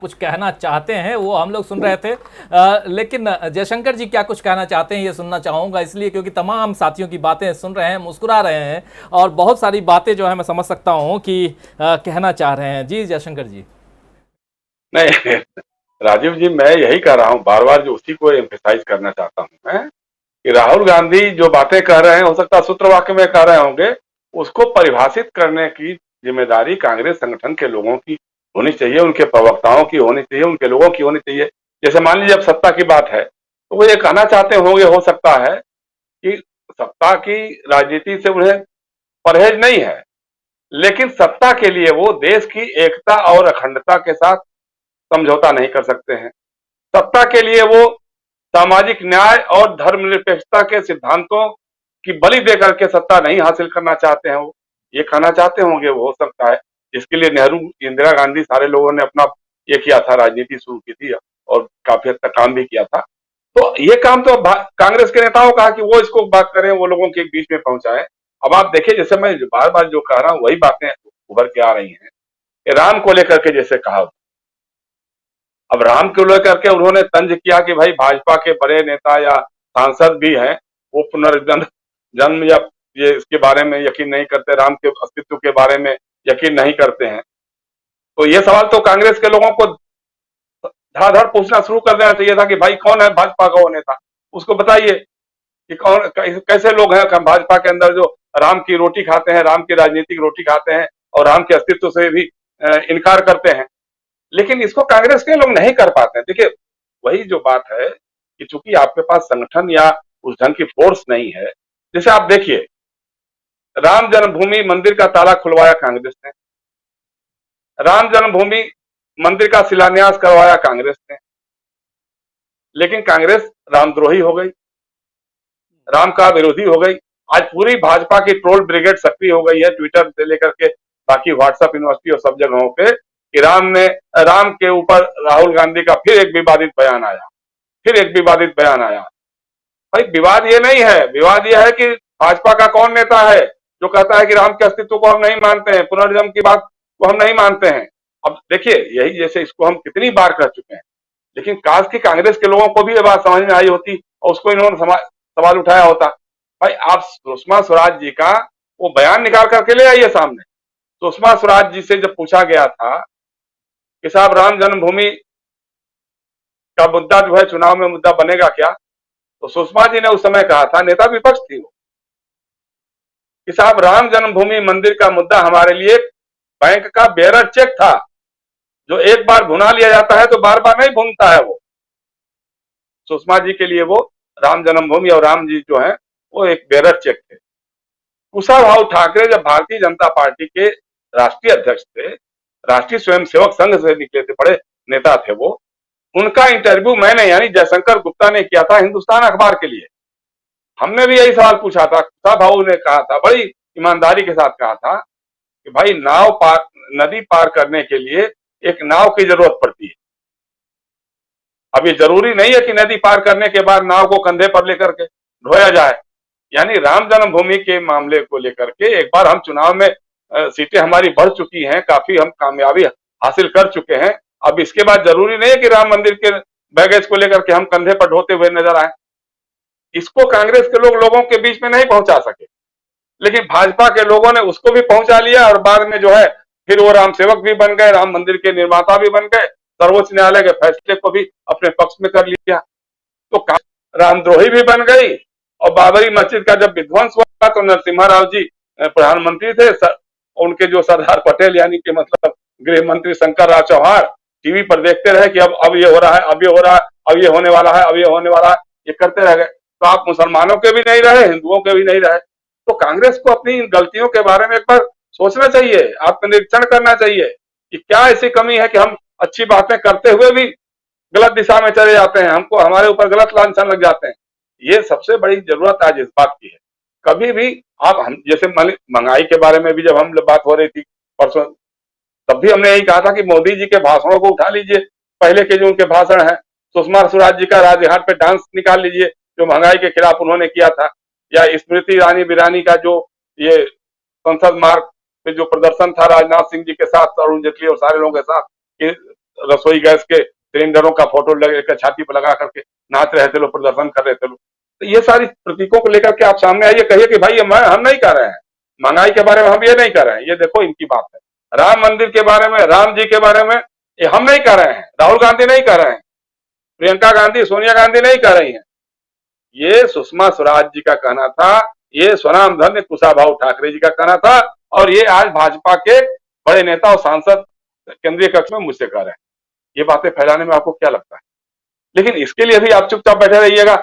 कुछ कहना चाहते हैं वो हम लोग सुन रहे थे। लेकिन जयशंकर जी क्या कुछ कहना चाहते हैं ये सुनना चाहूंगा, इसलिए क्योंकि तमाम साथियों की बातें सुन रहे हैं, मुस्कुरा रहे हैं और बहुत सारी बातें जो है मैं समझ सकता हूं कि कहना चाह रहे हैं। जी जयशंकर जी। नहीं राजीव जी, मैं यही कह रहा हूँ, बार बार जो उसी को एम्फेसाइज करना चाहता हूँ मैं, कि राहुल गांधी जो बातें कह रहे हैं, हो सकता है सूत्र वाक्य में कह रहे होंगे, उसको परिभाषित करने की जिम्मेदारी कांग्रेस संगठन के लोगों की होनी चाहिए, उनके प्रवक्ताओं की होनी चाहिए, उनके लोगों की होनी चाहिए। जैसे मान लीजिए अब सत्ता की बात है, तो वो ये कहना चाहते होंगे, हो सकता है कि सत्ता की राजनीति से उन्हें परहेज नहीं है, लेकिन सत्ता के लिए वो देश की एकता और अखंडता के साथ समझौता नहीं कर सकते हैं। सत्ता के लिए वो सामाजिक न्याय और धर्मनिरपेक्षता के सिद्धांतों की बलि देकर के सत्ता नहीं हासिल करना चाहते हैं। वो ये कहना चाहते होंगे, वो हो सकता है। जिसके लिए नेहरू, इंदिरा गांधी, सारे लोगों ने अपना ये किया था, राजनीति शुरू की थी और काफी हद तक काम भी किया था। तो ये काम तो कांग्रेस के नेताओं का कि वो इसको बात करें, वो लोगों के बीच में पहुंचाए। अब आप देखिए, जैसे मैं बार बार जो कह रहा हूं वही बातें उभर के आ रही हैं। राम को लेकर के जैसे कहा, अब राम को लेकर के उन्होंने तंज किया कि भाई भाजपा के बड़े नेता या सांसद भी हैं, वो पुनर्जन्म जन्म या ये इसके बारे में यकीन नहीं करते, राम के अस्तित्व के बारे में यकीन नहीं करते हैं। तो ये सवाल तो कांग्रेस के लोगों को धड़ाधड़ पूछना शुरू कर देना चाहिए था कि भाई कौन है भाजपा का वो नेता, उसको बताइए कि कौन कैसे लोग हैं भाजपा के अंदर जो राम की रोटी खाते हैं, राम की राजनीतिक रोटी खाते हैं और राम के अस्तित्व से भी इनकार करते हैं। लेकिन इसको कांग्रेस के लोग नहीं कर पाते हैं। देखिए, वही जो बात है कि चूंकि आपके पास संगठन या उस ढंग की फोर्स नहीं है। जैसे आप देखिए, राम जन्मभूमि मंदिर का ताला खुलवाया कांग्रेस ने, राम जन्मभूमि मंदिर का शिलान्यास करवाया कांग्रेस ने, लेकिन कांग्रेस रामद्रोही हो गई, राम का विरोधी हो गई। आज पूरी भाजपा की ट्रोल ब्रिगेड सक्रिय हो गई है, ट्विटर से लेकर के बाकी व्हाट्सएप यूनिवर्सिटी और सब जगहों पे, कि राम के ऊपर राहुल गांधी का फिर एक विवादित बयान आया, फिर एक विवादित बयान आया। भाई विवाद ये नहीं है, विवाद ये है कि भाजपा का कौन नेता है जो कहता है कि राम के अस्तित्व को हम नहीं मानते हैं, पुनर्जन्म की बात को हम नहीं मानते हैं। अब देखिए, यही जैसे इसको हम कितनी बार कर चुके हैं, लेकिन काश की कांग्रेस के लोगों को भी ये बात समझ में आई होती और उसको इन्होंने सवाल उठाया होता। भाई आप सुषमा स्वराज जी का वो बयान निकाल करके ले आइए सामने। सुषमा स्वराज जी से जब पूछा गया था कि साहब राम जन्मभूमि का मुद्दा जो है चुनाव में मुद्दा बनेगा क्या, तो सुषमा जी ने उस समय कहा था, नेता विपक्ष थी वो, कि साहब राम जन्मभूमि मंदिर का मुद्दा हमारे लिए बैंक का बेरर चेक था, जो एक बार भुना लिया जाता है तो बार बार नहीं भूनता है। वो सुषमा जी के लिए वो राम जन्मभूमि और राम जी जो है वो एक बेरर चेक थे। कुशाभाऊ ठाकरे जब भारतीय जनता पार्टी के राष्ट्रीय अध्यक्ष थे, राष्ट्रीय स्वयंसेवक संघ से निकले थे, बड़े नेता थे वो, उनका इंटरव्यू मैंने यानी जयशंकर गुप्ता ने किया था हिंदुस्तान अखबार के लिए। हमने भी यही सवाल पूछा था, कुशाभाऊ ने कहा था, बड़ी ईमानदारी के साथ कहा था कि भाई नदी पार करने के लिए एक नाव की जरूरत पड़ती है। अब ये जरूरी नहीं है कि नदी पार करने के बाद नाव को कंधे पर लेकर के ढोया जाए। यानी राम जन्मभूमि के मामले को लेकर के एक बार हम चुनाव में सीटें हमारी बढ़ चुकी हैं, काफी हम कामयाबी हासिल कर चुके हैं। अब इसके बाद जरूरी नहीं है कि राम मंदिर के बैगेज को लेकर के हम कंधे पर ढोते हुए नजर आए। इसको कांग्रेस के लोगों के बीच में नहीं पहुंचा सके, लेकिन भाजपा के लोगों ने उसको भी पहुंचा लिया और बाद में जो है फिर वो राम सेवक भी बन गए, राम मंदिर के निर्माता भी बन गए, सर्वोच्च न्यायालय के फैसले को भी अपने पक्ष में कर लिया। तो रामद्रोही भी बन गई। और बाबरी मस्जिद का जब विध्वंस हुआ तो नरसिम्हा राव जी प्रधानमंत्री थे, उनके जो सरदार पटेल यानी कि मतलब गृह मंत्री शंकर राव चौहान टीवी पर देखते रहे कि अब ये हो रहा है, अब ये हो रहा है, अब ये होने वाला है, अब ये होने वाला है, ये करते रह गए। तो आप मुसलमानों के भी नहीं रहे, हिंदुओं के भी नहीं रहे। तो कांग्रेस को अपनी इन गलतियों के बारे में एक बार सोचना चाहिए, आत्मनिरीक्षण करना चाहिए कि क्या ऐसी कमी है कि हम अच्छी बातें करते हुए भी गलत दिशा में चले जाते हैं, हमको हमारे ऊपर गलत लांछन लग जाते हैं। ये सबसे बड़ी जरूरत आज इस बात की है। कभी भी आप हम जैसे महंगाई के बारे में भी जब हम बात हो रही थी परसों, तब भी हमने यही कहा था कि मोदी जी के भाषणों को उठा लीजिए, पहले के जो उनके भाषण हैं, सुषमा स्वराज जी का राजघाट पे डांस निकाल लीजिए जो महंगाई के खिलाफ उन्होंने किया था, या स्मृति ईरानी का जो ये संसद मार्ग पे जो प्रदर्शन था राजनाथ सिंह जी के साथ, अरुण जेटली और सारे लोगों के साथ, रसोई गैस के सिलेंडरों का फोटो लेकर छाती पर लगा करके नाच रहे थे लोग, प्रदर्शन कर रहे थे लोग। तो ये सारी प्रतीकों को लेकर के आप सामने आइए, कहिए कि भाई हम नहीं कर रहे हैं, महंगाई के बारे में हम ये नहीं कर रहे हैं, ये देखो इनकी बात है। राम मंदिर के बारे में, राम जी के बारे में ये हम नहीं कर रहे हैं, राहुल गांधी नहीं कर रहे हैं, प्रियंका गांधी, सोनिया गांधी नहीं कर रही हैं। ये सुषमा स्वराज जी का कहना था, ये स्वनाम धन्य कुशाभाऊ ठाकरे जी का कहना था, और ये आज भाजपा के बड़े नेता और सांसद केंद्रीय कक्ष में मुझसे कह रहे हैं। ये बातें फैलाने में आपको क्या लगता है? लेकिन इसके लिए भी आप चुपचाप बैठे रहिएगा।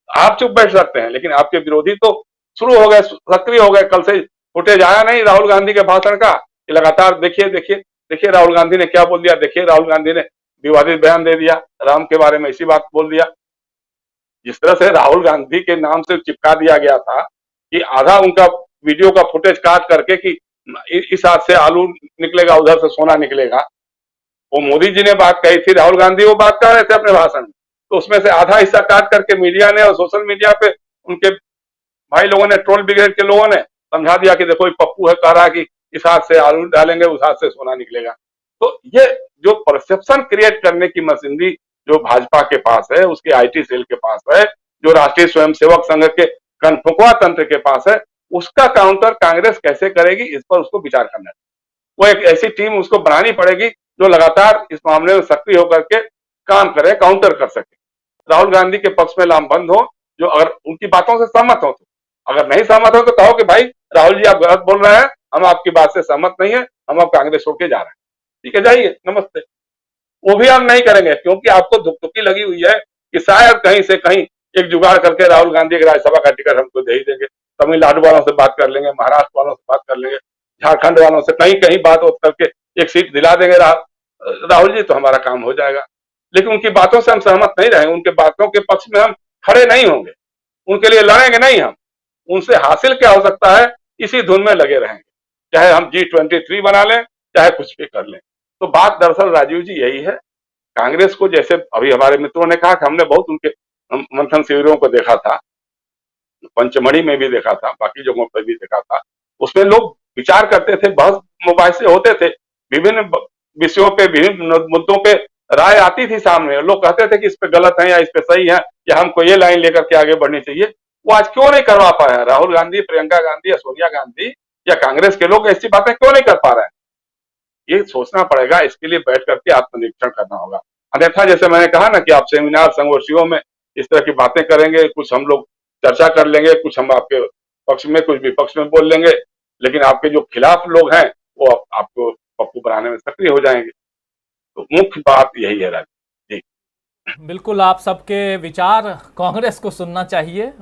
आप चुप बैठ सकते हैं, लेकिन आपके विरोधी तो शुरू हो गए, सक्रिय हो गए। कल से फुटेज आया नहीं राहुल गांधी के भाषण का कि लगातार देखिए देखिए देखिए राहुल गांधी ने क्या बोल दिया, देखिए राहुल गांधी ने विवादित बयान दे दिया, राम के बारे में इसी बात बोल दिया। जिस तरह से राहुल गांधी के नाम से चिपका दिया गया था कि आधा उनका वीडियो का फुटेज काट करके कि इस हाथ से आलू निकलेगा, उधर से सोना निकलेगा, वो मोदी जी ने बात कही थी, राहुल गांधी वो बात कर रहे थे अपने भाषण में, तो उसमें से आधा हिस्सा काट करके मीडिया ने और सोशल मीडिया पे उनके भाई लोगों ने, ट्रोल ब्रिगेड के लोगों ने समझा दिया कि देखो ये पप्पू है, कह रहा है कि इस हाथ से आलू डालेंगे, उस हाथ से सोना निकलेगा। तो ये जो परसेप्शन क्रिएट करने की मशीनरी जो भाजपा के पास है, उसके आईटी सेल के पास है, जो राष्ट्रीय स्वयंसेवक संघ के कनफुकवा तंत्र के पास है, उसका काउंटर कांग्रेस कैसे करेगी, इस पर उसको विचार करना है। वो एक ऐसी टीम उसको बनानी पड़ेगी जो लगातार इस मामले में सक्रिय होकर के काम करे, काउंटर कर सके, राहुल गांधी के पक्ष में लामबंद हो, जो अगर उनकी बातों से सहमत हो तो। अगर नहीं सहमत हो तो कहो कि भाई राहुल जी आप गलत बोल रहे हैं, हम आपकी बात से सहमत नहीं है, हम अब कांग्रेस छोड़ के जा रहे हैं, ठीक है जाइए, नमस्ते। वो भी हम नहीं करेंगे, क्योंकि आपको धुकधुकी लगी हुई है कि शायद कहीं से कहीं एक जुगाड़ करके राहुल गांधी के राज्यसभा का टिकट हमको दे ही देंगे, तमिलनाडु वालों से बात कर लेंगे, महाराष्ट्र वालों से बात कर लेंगे, झारखंड वालों से कहीं कहीं बात करके एक सीट दिला देंगे राहुल जी, तो हमारा काम हो जाएगा। लेकिन उनकी बातों से हम सहमत नहीं रहेंगे, उनके बातों के पक्ष में हम खड़े नहीं होंगे, उनके लिए लड़ेंगे नहीं, हम उनसे हासिल क्या हो सकता है इसी धुन में लगे रहेंगे, चाहे हम G23 बना लें, चाहे कुछ भी कर लें। तो बात दरअसल राजीव जी यही है, कांग्रेस को जैसे अभी हमारे मित्रों ने कहा कि हमने बहुत उनके मंथन शिविरों को देखा था, पंचमढ़ी में भी देखा था, बाकी जगहों पर भी देखा था, उसमें लोग विचार करते थे, बहस मुबाहिसे होते थे, विभिन्न विषयों पे, विभिन्न मुद्दों पे राय आती थी सामने, लोग कहते थे कि इस पे गलत है या इस पे सही है, या हमको ये लाइन लेकर के आगे बढ़नी चाहिए। वो आज क्यों नहीं करवा पाए हैं? राहुल गांधी, प्रियंका गांधी या सोनिया गांधी या कांग्रेस के लोग ऐसी बातें क्यों नहीं कर पा रहे हैं? ये सोचना पड़ेगा, इसके लिए बैठ करके आत्मनिरीक्षण करना होगा। अन्यथा जैसे मैंने कहा ना कि आप सेमिनार संगोष्ठियों में इस तरह की बातें करेंगे, कुछ हम लोग चर्चा कर लेंगे, कुछ हम आपके पक्ष में कुछ विपक्ष में बोल लेंगे, लेकिन आपके जो खिलाफ लोग हैं वो आपको पप्पू बनाने में सक्रिय हो जाएंगे। तो मुख्य बात यही है राज जी। बिल्कुल, आप सबके विचार कांग्रेस को सुनना चाहिए